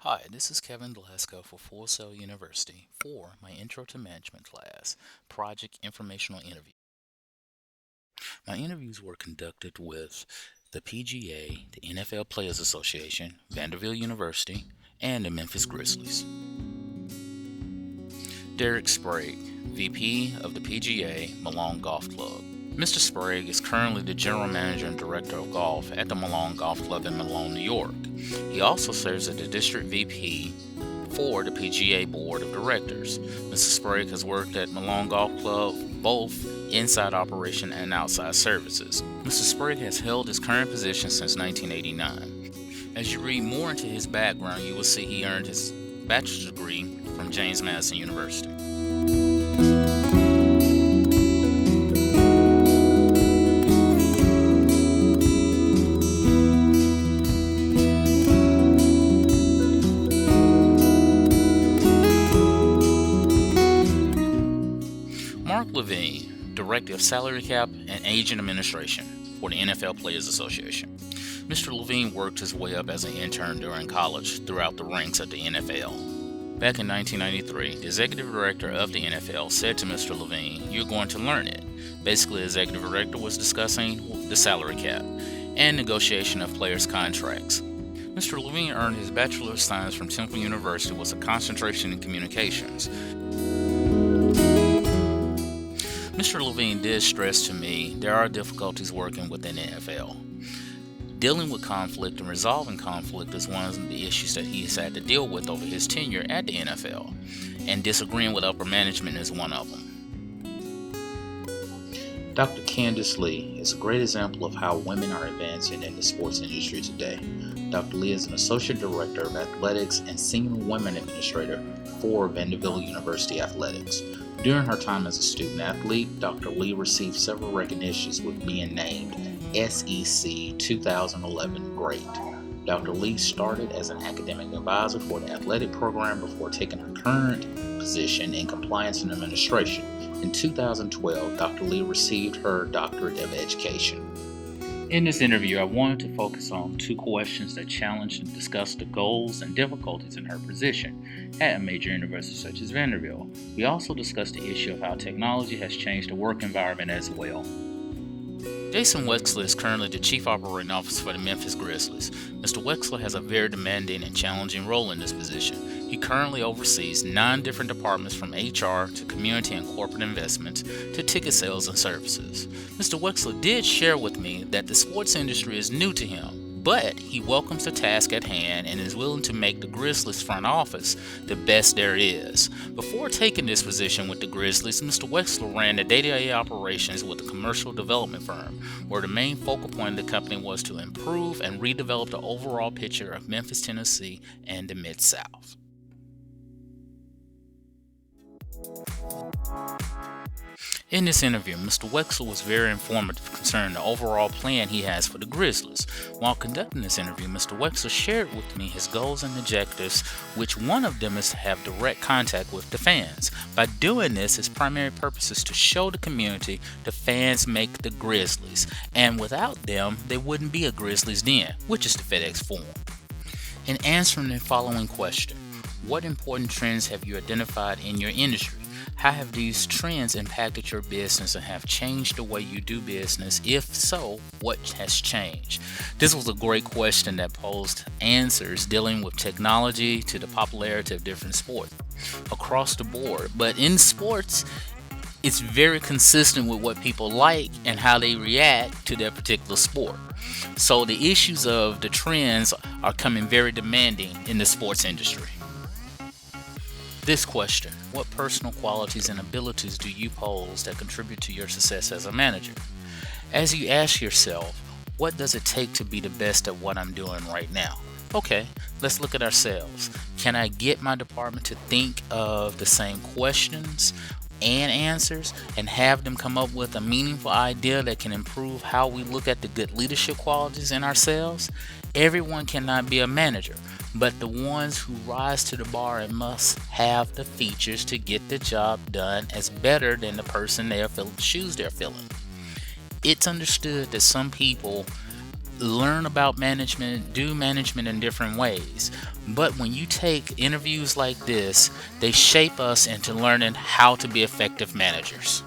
Hi, this is Kevin Glasco for Full Sail University for my Intro to Management class, Project Informational Interview. My interviews were conducted with the PGA, the NFL Players Association, Vanderbilt University, and the Memphis Grizzlies. Derek Sprague, VP of the PGA Malone Golf Club. Mr. Sprague is currently the General Manager and Director of Golf at the Malone Golf Club in Malone, New York. He also serves as the District VP for the PGA Board of Directors. Mr. Sprague has worked at Malone Golf Club both inside operation and outside services. Mr. Sprague has held his current position since 1989. As you read more into his background, you will see he earned his bachelor's degree from James Madison University. Levin, Director of Salary Cap and Agent Administration for the NFL Players Association. Mr. Levin worked his way up as an intern during college throughout the ranks at the NFL. Back in 1993, the executive director of the NFL said to Mr. Levin, "You're going to learn it." Basically, the executive director was discussing the salary cap and negotiation of players' contracts. Mr. Levin earned his Bachelor of Science from Temple University with a concentration in communications. Mr. Levin did stress to me there are difficulties working within the NFL. Dealing with conflict and resolving conflict is one of the issues that he has had to deal with over his tenure at the NFL, and disagreeing with upper management is one of them. Dr. Candice Lee is a great example of how women are advancing in the sports industry today. Dr. Lee is an Associate Director of Athletics and Senior Women Administrator for Vanderbilt University Athletics. During her time as a student athlete, Dr. Lee received several recognitions with being named SEC 2011 Great. Dr. Lee started as an academic advisor for the athletic program before taking her current position in compliance and administration. In 2012, Dr. Lee received her Doctorate of Education. In this interview, I wanted to focus on two questions that challenged and discussed the goals and difficulties in her position at a major university such as Vanderbilt. We also discussed the issue of how technology has changed the work environment as well. Jason Wexler is currently the Chief Operating Officer for the Memphis Grizzlies. Mr. Wexler has a very demanding and challenging role in this position. He currently oversees 9 different departments from HR to community and corporate investments to ticket sales and services. Mr. Wexler did share with me that the sports industry is new to him, but he welcomes the task at hand and is willing to make the Grizzlies front office the best there is. Before taking this position with the Grizzlies, Mr. Wexler ran the day-to-day operations with a commercial development firm, where the main focal point of the company was to improve and redevelop the overall picture of Memphis, Tennessee, and the Mid-South. In this interview, Mr. Wexler was very informative concerning the overall plan he has for the Grizzlies. While conducting this interview, Mr. Wexler shared with me his goals and objectives, which one of them is to have direct contact with the fans. By doing this, his primary purpose is to show the community the fans make the Grizzlies, and without them, there wouldn't be a Grizzlies Den, which is the FedEx Forum. In answering the following question, what important trends have you identified in your industry? How have these trends impacted your business and have changed the way you do business? If so, what has changed? This was a great question that posed answers dealing with technology to the popularity of different sports across the board. But in sports, it's very consistent with what people like and how they react to their particular sport. So the issues of the trends are coming very demanding in the sports industry. This question, what personal qualities and abilities do you pose that contribute to your success as a manager? As you ask yourself, what does it take to be the best at what I'm doing right now? Okay, let's look at ourselves. Can I get my department to think of the same questions and answers and have them come up with a meaningful idea that can improve how we look at the good leadership qualities in ourselves? Everyone cannot be a manager, but the ones who rise to the bar and must have the features to get the job done as better than the person shoes they're filling. It's understood that some people learn about management, do management in different ways. But when you take interviews like this, they shape us into learning how to be effective managers.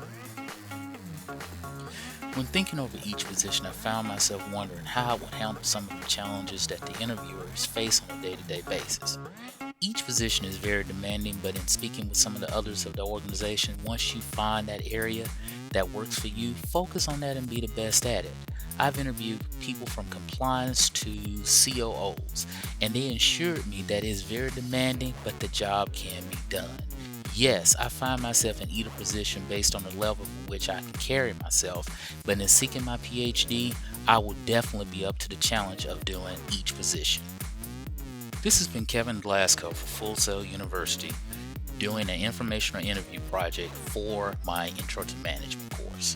When thinking over each position, I found myself wondering how I would handle some of the challenges that the interviewers face on a day-to-day basis. Each position is very demanding, but in speaking with some of the others of the organization, once you find that area that works for you, focus on that and be the best at it. I've interviewed people from compliance to COOs, and they assured me that it's very demanding, but the job can be done. Yes, I find myself in either position based on the level in which I can carry myself, but in seeking my PhD, I will definitely be up to the challenge of doing each position. This has been Kevin Glasco for Full Sail University, doing an informational interview project for my Intro to Management course.